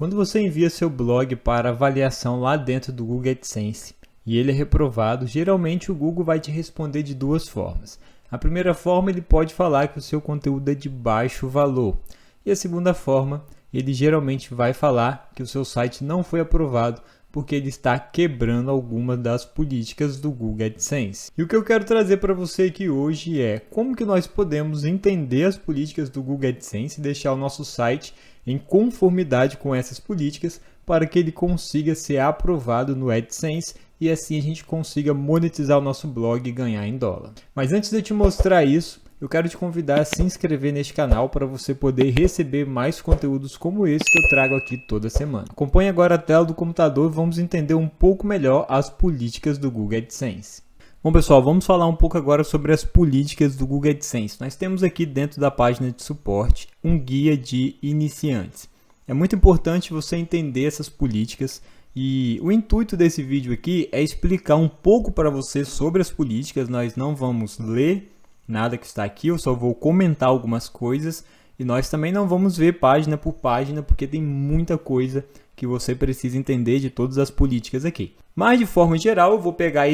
Quando você envia seu blog para avaliação lá dentro do Google AdSense e ele é reprovado, geralmente o Google vai te responder de duas formas. A primeira forma, ele pode falar que o seu conteúdo é de baixo valor. E a segunda forma, ele geralmente vai falar que o seu site não foi aprovado porque ele está quebrando algumas das políticas do Google AdSense. E o que eu quero trazer para você aqui hoje é como que nós podemos entender as políticas do Google AdSense e deixar o nosso site em conformidade com essas políticas para que ele consiga ser aprovado no AdSense e assim a gente consiga monetizar o nosso blog e ganhar em dólar. Mas antes de eu te mostrar isso, eu quero te convidar a se inscrever neste canal para você poder receber mais conteúdos como esse que eu trago aqui toda semana. Acompanhe agora a tela do computador e vamos entender um pouco melhor as políticas do Google AdSense. Bom pessoal, vamos falar um pouco agora sobre as políticas do Google AdSense. Nós temos aqui dentro da página de suporte um guia de iniciantes. É muito importante você entender essas políticas e o intuito desse vídeo aqui é explicar um pouco para você sobre as políticas. Nós não vamos ler nada que está aqui, eu só vou comentar algumas coisas e nós também não vamos ver página por página porque tem muita coisa que você precisa entender de todas as políticas aqui. Mas de forma geral eu vou pegar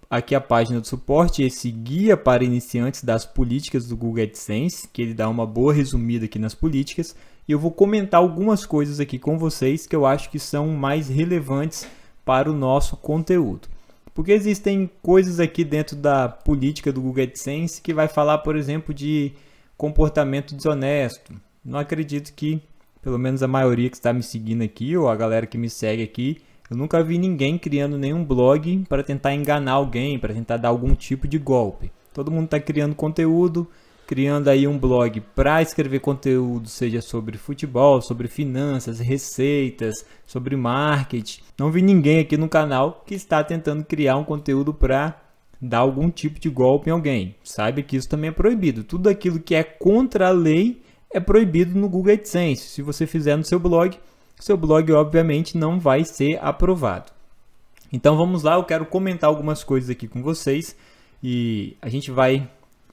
aqui a página do suporte, esse guia para iniciantes das políticas do Google AdSense, que ele dá uma boa resumida aqui nas políticas, e eu vou comentar algumas coisas aqui com vocês que eu acho que são mais relevantes para o nosso conteúdo. Porque existem coisas aqui dentro da política do Google AdSense que vai falar, por exemplo, de comportamento desonesto. Não acredito que, pelo menos a maioria que está me seguindo aqui, ou a galera que me segue aqui, eu nunca vi ninguém criando nenhum blog para tentar enganar alguém, para tentar dar algum tipo de golpe. Todo mundo está criando conteúdo, criando aí um blog para escrever conteúdo, seja sobre futebol, sobre finanças, receitas, sobre marketing. Não vi ninguém aqui no canal que está tentando criar um conteúdo para dar algum tipo de golpe em alguém. Saiba que isso também é proibido. Tudo aquilo que é contra a lei é proibido no Google AdSense. Se você fizer no seu blog obviamente não vai ser aprovado. Então vamos lá, eu quero comentar algumas coisas aqui com vocês e a gente vai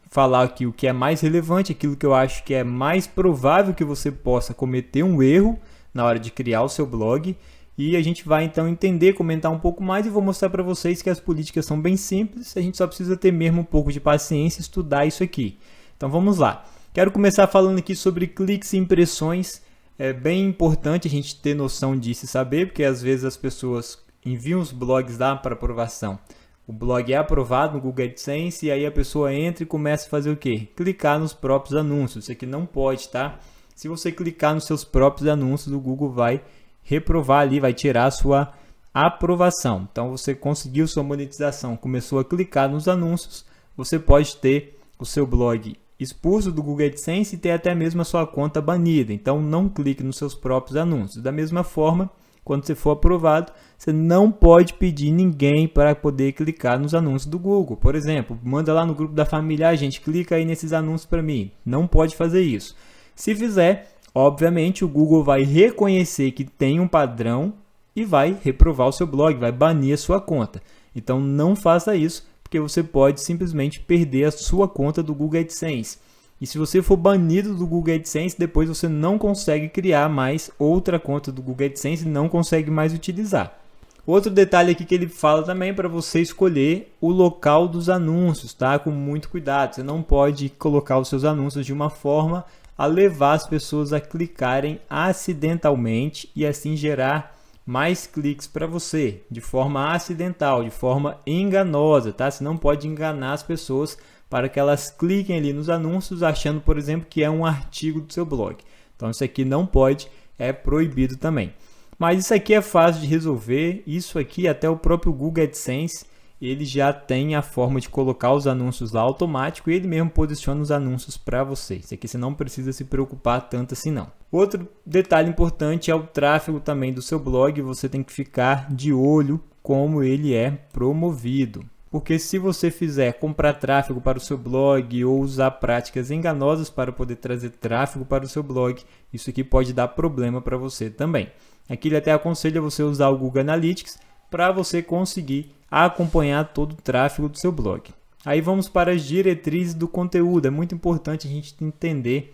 falar aqui o que é mais relevante, aquilo que eu acho que é mais provável que você possa cometer um erro na hora de criar o seu blog e a gente vai então entender, comentar um pouco mais e vou mostrar para vocês que as políticas são bem simples, a gente só precisa ter mesmo um pouco de paciência e estudar isso aqui. Então vamos lá. Quero começar falando aqui sobre cliques e impressões. É bem importante a gente ter noção disso e saber, porque às vezes as pessoas enviam os blogs lá para aprovação. O blog é aprovado no Google AdSense e aí a pessoa entra e começa a fazer o quê? Clicar nos próprios anúncios. Isso aqui não pode, tá? Se você clicar nos seus próprios anúncios, o Google vai reprovar ali, vai tirar a sua aprovação. Então você conseguiu sua monetização, começou a clicar nos anúncios, você pode ter o seu blog expulso do Google AdSense e ter até mesmo a sua conta banida. Então não clique nos seus próprios anúncios. Da mesma forma, quando você for aprovado, você não pode pedir ninguém para poder clicar nos anúncios do Google. Por exemplo, manda lá no grupo da família, gente, clica aí nesses anúncios para mim. Não pode fazer isso. Se fizer, obviamente o Google vai reconhecer que tem um padrão e vai reprovar o seu blog, vai banir a sua conta. Então não faça isso, porque você pode simplesmente perder a sua conta do Google AdSense. E se você for banido do Google AdSense, depois você não consegue criar mais outra conta do Google AdSense e não consegue mais utilizar. Outro detalhe aqui que ele fala também para você escolher o local dos anúncios, tá? Com muito cuidado. Você não pode colocar os seus anúncios de uma forma a levar as pessoas a clicarem acidentalmente e assim gerar mais cliques para você, de forma acidental, de forma enganosa, tá? Você não pode enganar as pessoas para que elas cliquem ali nos anúncios achando, por exemplo, que é um artigo do seu blog. Então isso aqui não pode, é proibido também. Mas isso aqui é fácil de resolver, isso aqui até o próprio Google AdSense, ele já tem a forma de colocar os anúncios lá automático e ele mesmo posiciona os anúncios para você. Isso aqui você não precisa se preocupar tanto assim não. Outro detalhe importante é o tráfego também do seu blog, você tem que ficar de olho como ele é promovido. Porque se você fizer comprar tráfego para o seu blog ou usar práticas enganosas para poder trazer tráfego para o seu blog, isso aqui pode dar problema para você também. Aqui ele até aconselha você usar o Google Analytics para você conseguir acompanhar todo o tráfego do seu blog. Aí vamos para as diretrizes do conteúdo. É muito importante a gente entender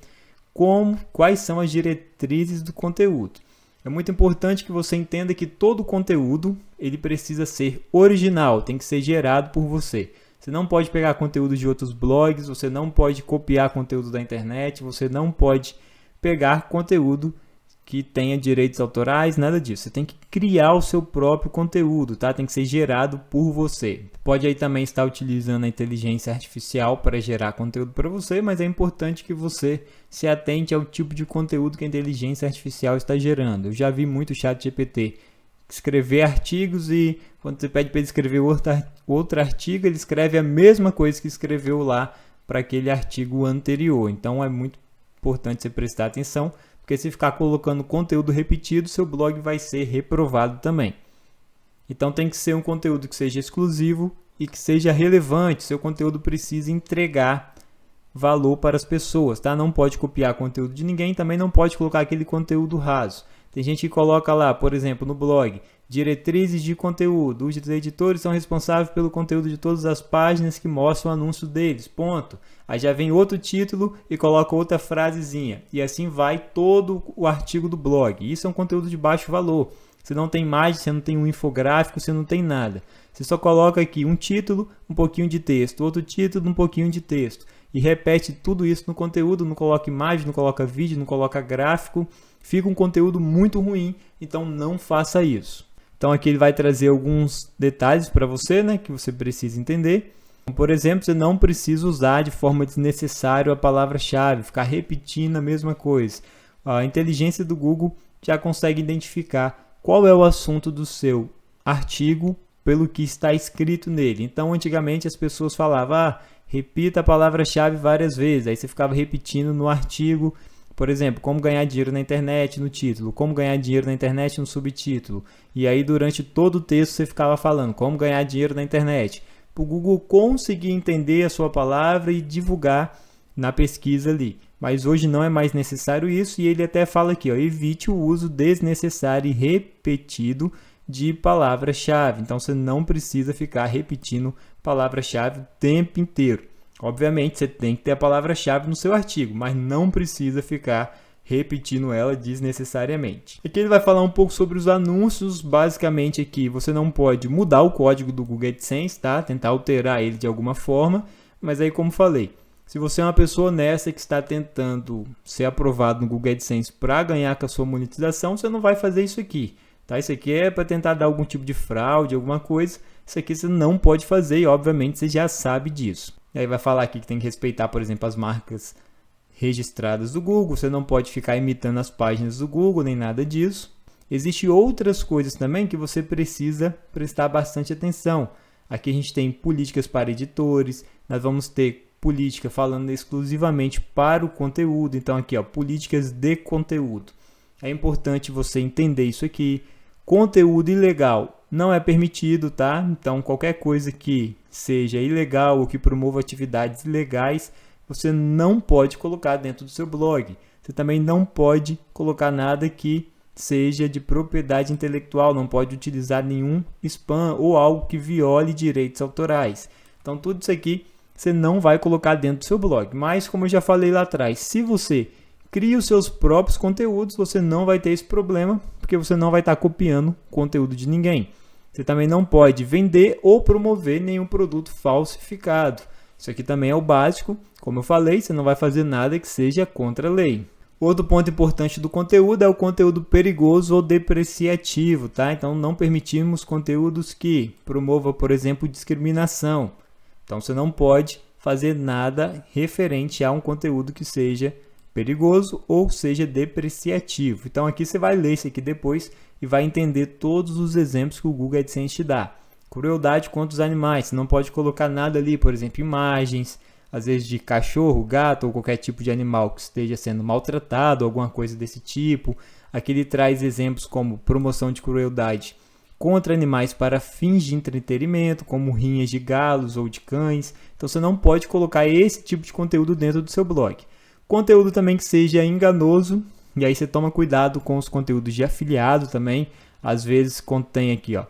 quais são as diretrizes do conteúdo. É muito importante que você entenda que todo conteúdo ele precisa ser original, tem que ser gerado por você. Você não pode pegar conteúdo de outros blogs, você não pode copiar conteúdo da internet, você não pode pegar conteúdo que tenha direitos autorais, nada disso. Você tem que criar o seu próprio conteúdo, tá? Tem que ser gerado por você. Pode aí também estar utilizando a inteligência artificial para gerar conteúdo para você, mas é importante que você se atente ao tipo de conteúdo que a inteligência artificial está gerando. Eu já vi muito chat GPT escrever artigos e quando você pede para ele escrever outro artigo, ele escreve a mesma coisa que escreveu lá para aquele artigo anterior. Então é muito importante você prestar atenção, porque se ficar colocando conteúdo repetido, seu blog vai ser reprovado também. Então tem que ser um conteúdo que seja exclusivo e que seja relevante. Seu conteúdo precisa entregar valor para as pessoas, tá? Não pode copiar conteúdo de ninguém, também não pode colocar aquele conteúdo raso. Tem gente que coloca lá, por exemplo, no blog, diretrizes de conteúdo. Os editores são responsáveis pelo conteúdo de todas as páginas que mostram o anúncio deles, ponto. Aí já vem outro título e coloca outra frasezinha. E assim vai todo o artigo do blog. Isso é um conteúdo de baixo valor. Você não tem imagem, você não tem um infográfico, você não tem nada. Você só coloca aqui um título, um pouquinho de texto, outro título, um pouquinho de texto. E repete tudo isso no conteúdo, não coloca imagem, não coloca vídeo, não coloca gráfico. Fica um conteúdo muito ruim, então não faça isso. Então aqui ele vai trazer alguns detalhes para você, né, que você precisa entender. Por exemplo, você não precisa usar de forma desnecessária a palavra-chave, ficar repetindo a mesma coisa. A inteligência do Google já consegue identificar qual é o assunto do seu artigo pelo que está escrito nele. Então, antigamente as pessoas falavam, repita a palavra-chave várias vezes. Aí você ficava repetindo no artigo, por exemplo, como ganhar dinheiro na internet no título, como ganhar dinheiro na internet no subtítulo. E aí durante todo o texto você ficava falando como ganhar dinheiro na internet. Para o Google conseguir entender a sua palavra e divulgar na pesquisa ali. Mas hoje não é mais necessário isso e ele até fala aqui, ó, evite o uso desnecessário e repetido de palavra-chave. Então você não precisa ficar repetindo palavra-chave o tempo inteiro. Obviamente você tem que ter a palavra-chave no seu artigo, mas não precisa ficar repetindo ela desnecessariamente. Aqui ele vai falar um pouco sobre os anúncios. Basicamente aqui você não pode mudar o código do Google AdSense, tá? Tentar alterar ele de alguma forma, mas aí como falei, se você é uma pessoa honesta que está tentando ser aprovado no Google AdSense para ganhar com a sua monetização, você não vai fazer isso aqui, tá? Isso aqui é para tentar dar algum tipo de fraude, alguma coisa. Isso aqui você não pode fazer e obviamente você já sabe disso. E aí vai falar aqui que tem que respeitar, por exemplo, as marcas registradas do Google. Você não pode ficar imitando as páginas do Google, nem nada disso. Existem outras coisas também que você precisa prestar bastante atenção. Aqui a gente tem políticas para editores. Nós vamos ter política falando exclusivamente para o conteúdo. Então aqui, ó, políticas de conteúdo. É importante você entender isso aqui. Conteúdo ilegal não é permitido, tá? Então qualquer coisa que seja ilegal ou que promova atividades ilegais, você não pode colocar dentro do seu blog. Você também não pode colocar nada que seja de propriedade intelectual, não pode utilizar nenhum spam ou algo que viole direitos autorais. Então tudo isso aqui você não vai colocar dentro do seu blog. Mas como eu já falei lá atrás, se você cria os seus próprios conteúdos, você não vai ter esse problema, porque você não vai estar copiando conteúdo de ninguém. Você também não pode vender ou promover nenhum produto falsificado. Isso aqui também é o básico. Como eu falei, você não vai fazer nada que seja contra a lei. Outro ponto importante do conteúdo é o conteúdo perigoso ou depreciativo, tá? Então não permitimos conteúdos que promovam, por exemplo, discriminação. Então você não pode fazer nada referente a um conteúdo que seja perigoso ou seja depreciativo. Então aqui você vai ler isso aqui depois e vai entender todos os exemplos que o Google AdSense te dá. Crueldade contra os animais, você não pode colocar nada ali, por exemplo, imagens, às vezes de cachorro, gato ou qualquer tipo de animal que esteja sendo maltratado, alguma coisa desse tipo. Aqui ele traz exemplos como promoção de crueldade contra animais para fins de entretenimento, como rinhas de galos ou de cães. Então você não pode colocar esse tipo de conteúdo dentro do seu blog. Conteúdo também que seja enganoso, e aí você toma cuidado com os conteúdos de afiliado também. Às vezes contém aqui, ó,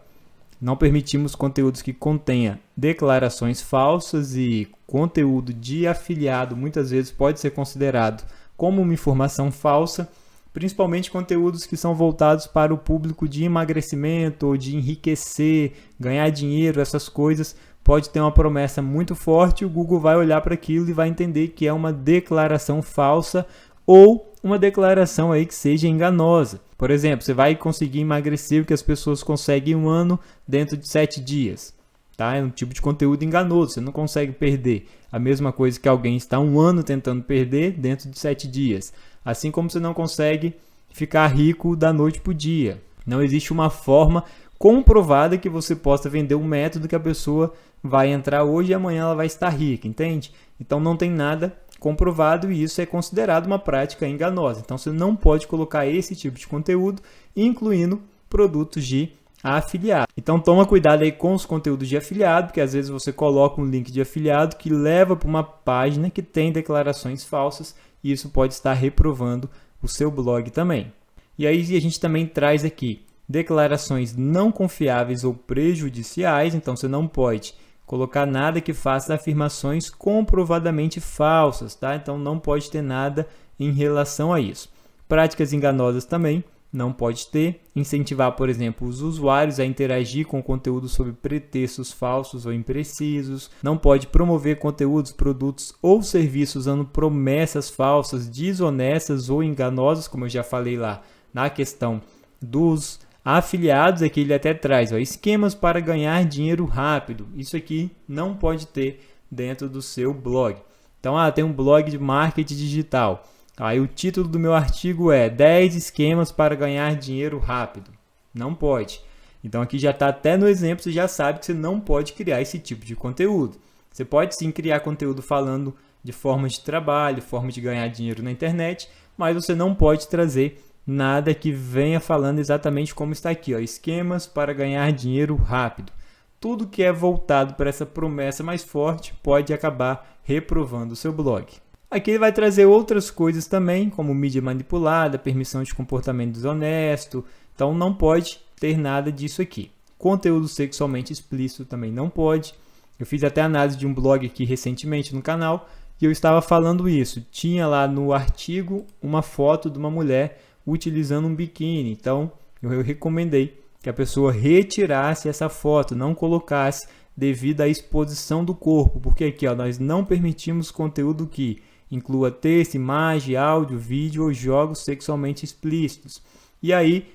não permitimos conteúdos que contenha declarações falsas, e conteúdo de afiliado muitas vezes pode ser considerado como uma informação falsa. principalmente conteúdos que são voltados para o público de emagrecimento ou de enriquecer, ganhar dinheiro, essas coisas. Pode ter uma promessa muito forte, o Google vai olhar para aquilo e vai entender que é uma declaração falsa ou uma declaração aí que seja enganosa. Por exemplo, você vai conseguir emagrecer o que as pessoas conseguem em um ano dentro de 7 dias. Tá? É um tipo de conteúdo enganoso, você não consegue perder a mesma coisa que alguém está um ano tentando perder dentro de 7 dias. Assim como você não consegue ficar rico da noite para o dia. Não existe uma forma comprovada que você possa vender um método que a pessoa vai entrar hoje e amanhã ela vai estar rica, entende? Então não tem nada comprovado e isso é considerado uma prática enganosa. Então você não pode colocar esse tipo de conteúdo, incluindo produtos de afiliado. Então toma cuidado aí com os conteúdos de afiliado, porque às vezes você coloca um link de afiliado que leva para uma página que tem declarações falsas e isso pode estar reprovando o seu blog também. E aí a gente também traz aqui declarações não confiáveis ou prejudiciais, então você não pode colocar nada que faça afirmações comprovadamente falsas, tá? Então não pode ter nada em relação a isso. Práticas enganosas também não pode ter. Incentivar, por exemplo, os usuários a interagir com conteúdo sob pretextos falsos ou imprecisos. Não pode promover conteúdos, produtos ou serviços usando promessas falsas, desonestas ou enganosas, como eu já falei lá na questão dos afiliados. Aqui ele até traz esquemas para ganhar dinheiro rápido. Isso aqui não pode ter dentro do seu blog. Então, tem um blog de marketing digital. Aí o título do meu artigo é 10 esquemas para ganhar dinheiro rápido. Não pode. Então aqui já está até no exemplo, você já sabe que você não pode criar esse tipo de conteúdo. Você pode sim criar conteúdo falando de formas de trabalho, forma de ganhar dinheiro na internet, mas você não pode trazer nada que venha falando exatamente como está aqui, esquemas para ganhar dinheiro rápido. Tudo que é voltado para essa promessa mais forte pode acabar reprovando o seu blog. Aqui ele vai trazer outras coisas também, como mídia manipulada, permissão de comportamento desonesto. Então não pode ter nada disso aqui. Conteúdo sexualmente explícito também não pode. Eu fiz até análise de um blog aqui recentemente no canal e eu estava falando isso. Tinha lá no artigo uma foto de uma mulher utilizando um biquíni. Então eu recomendei que a pessoa retirasse essa foto, não colocasse devido à exposição do corpo. Porque aqui nós não permitimos conteúdo que inclua texto, imagem, áudio, vídeo ou jogos sexualmente explícitos. E aí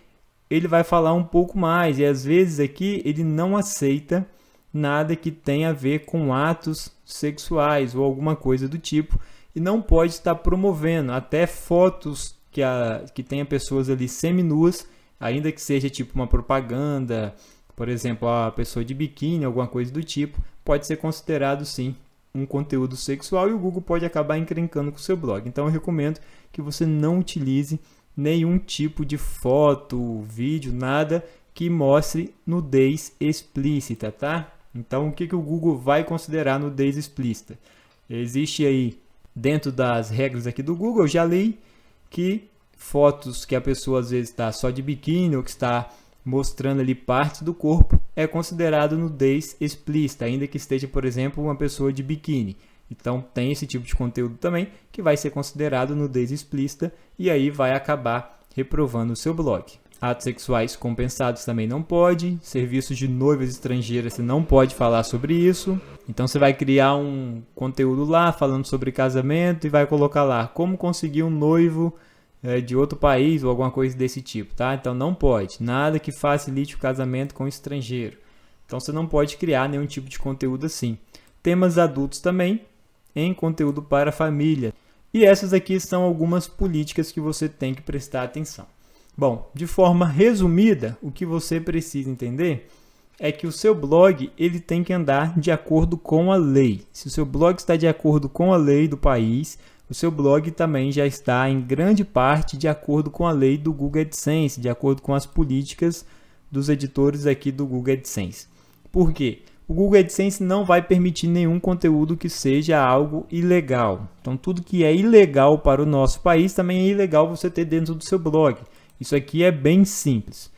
ele vai falar um pouco mais e às vezes aqui ele não aceita nada que tenha a ver com atos sexuais ou alguma coisa do tipo e não pode estar promovendo até fotos que tenha pessoas ali seminuas, ainda que seja tipo uma propaganda, por exemplo, a pessoa de biquíni, alguma coisa do tipo, pode ser considerado sim um conteúdo sexual e o Google pode acabar encrencando com o seu blog. Então eu recomendo que você não utilize nenhum tipo de foto, vídeo, nada que mostre nudez explícita, tá? Então o que o Google vai considerar nudez explícita? Existe aí dentro das regras aqui do Google, eu já li que fotos que a pessoa às vezes está só de biquíni ou que está mostrando ali partes do corpo é considerado nudez explícita, ainda que esteja, por exemplo, uma pessoa de biquíni. Então tem esse tipo de conteúdo também que vai ser considerado nudez explícita e aí vai acabar reprovando o seu blog. Atos sexuais compensados também não pode, serviços de noivas estrangeiras você não pode falar sobre isso. Então você vai criar um conteúdo lá falando sobre casamento e vai colocar lá como conseguir um noivo de outro país ou alguma coisa desse tipo, tá? Então não pode, nada que facilite o casamento com estrangeiro. Então você não pode criar nenhum tipo de conteúdo assim. Temas adultos também em conteúdo para a família. E essas aqui são algumas políticas que você tem que prestar atenção. Bom, de forma resumida, o que você precisa entender é que o seu blog ele tem que andar de acordo com a lei. Se o seu blog está de acordo com a lei do país, o seu blog também já está em grande parte de acordo com a lei do Google AdSense, de acordo com as políticas dos editores aqui do Google AdSense. Por quê? O Google AdSense não vai permitir nenhum conteúdo que seja algo ilegal. Então tudo que é ilegal para o nosso país também é ilegal você ter dentro do seu blog. Isso aqui é bem simples.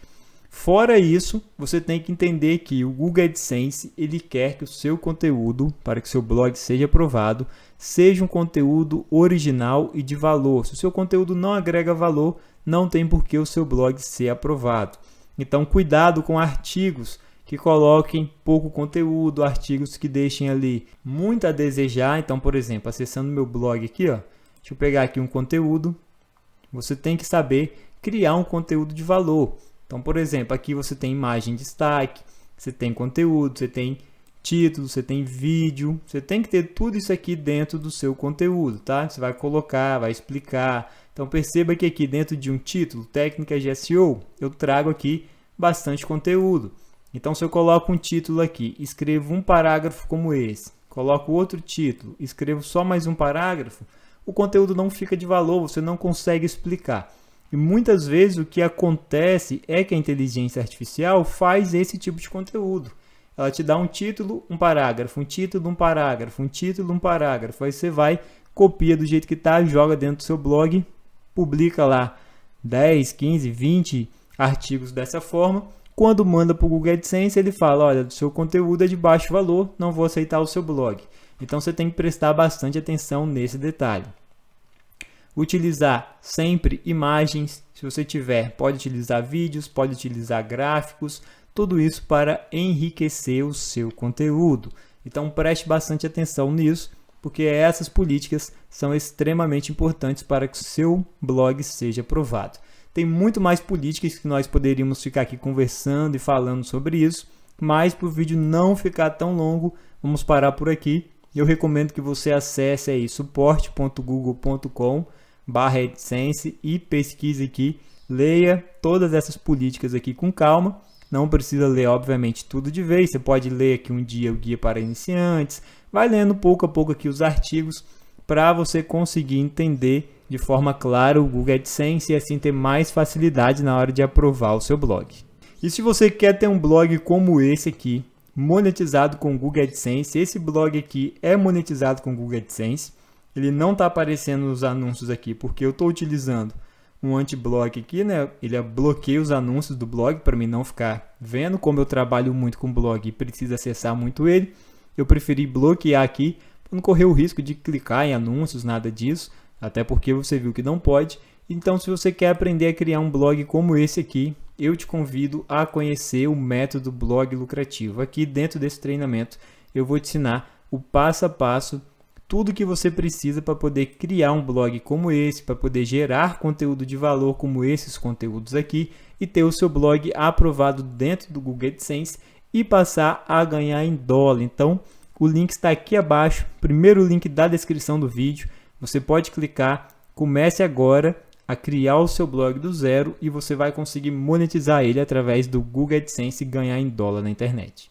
Fora isso, você tem que entender que o Google AdSense ele quer que o seu conteúdo, para que o seu blog seja aprovado, seja um conteúdo original e de valor. Se o seu conteúdo não agrega valor, não tem por que o seu blog ser aprovado. Então, cuidado com artigos que coloquem pouco conteúdo, artigos que deixem ali muito a desejar. Então, por exemplo, acessando meu blog aqui, ó, deixa eu pegar aqui um conteúdo. Você tem que saber criar um conteúdo de valor. Então, por exemplo, aqui você tem imagem de destaque, você tem conteúdo, você tem título, você tem vídeo. Você tem que ter tudo isso aqui dentro do seu conteúdo, tá? Você vai colocar, vai explicar. Então, perceba que aqui dentro de um título, técnicas de SEO, eu trago aqui bastante conteúdo. Então, se eu coloco um título aqui, escrevo um parágrafo como esse, coloco outro título, escrevo só mais um parágrafo, o conteúdo não fica de valor, você não consegue explicar. E muitas vezes o que acontece é que a inteligência artificial faz esse tipo de conteúdo. Ela te dá um título, um parágrafo, um título, um parágrafo, um título, um parágrafo. Aí você vai, copia do jeito que está, joga dentro do seu blog, publica lá 10, 15, 20 artigos dessa forma. Quando manda para o Google AdSense, ele fala, olha, o seu conteúdo é de baixo valor, não vou aceitar o seu blog. Então, você tem que prestar bastante atenção nesse detalhe. Utilizar sempre imagens, se você tiver, pode utilizar vídeos, pode utilizar gráficos, tudo isso para enriquecer o seu conteúdo. Então, preste bastante atenção nisso, porque essas políticas são extremamente importantes para que o seu blog seja aprovado. Tem muito mais políticas que nós poderíamos ficar aqui conversando e falando sobre isso, mas para o vídeo não ficar tão longo, vamos parar por aqui. Eu recomendo que você acesse aí suporte.google.com/AdSense e pesquise aqui, leia todas essas políticas aqui com calma. Não precisa ler, obviamente, tudo de vez. Você pode ler aqui um dia o guia para iniciantes. Vai lendo pouco a pouco aqui os artigos para você conseguir entender de forma clara o Google AdSense e assim ter mais facilidade na hora de aprovar o seu blog. E se você quer ter um blog como esse aqui, monetizado com o Google AdSense, esse blog aqui é monetizado com o Google AdSense, ele não está aparecendo nos anúncios aqui porque eu estou utilizando um anti-block aqui, né? Ele bloqueia os anúncios do blog para mim não ficar vendo. Como eu trabalho muito com blog e preciso acessar muito ele, eu preferi bloquear aqui para não correr o risco de clicar em anúncios, nada disso, até porque você viu que não pode. Então, se você quer aprender a criar um blog como esse aqui, eu te convido a conhecer o método blog lucrativo. Aqui dentro desse treinamento eu vou te ensinar o passo a passo, tudo que você precisa para poder criar um blog como esse, para poder gerar conteúdo de valor como esses conteúdos aqui e ter o seu blog aprovado dentro do Google AdSense e passar a ganhar em dólar. Então, o link está aqui abaixo, primeiro link da descrição do vídeo. Você pode clicar, comece agora a criar o seu blog do zero e você vai conseguir monetizar ele através do Google AdSense e ganhar em dólar na internet.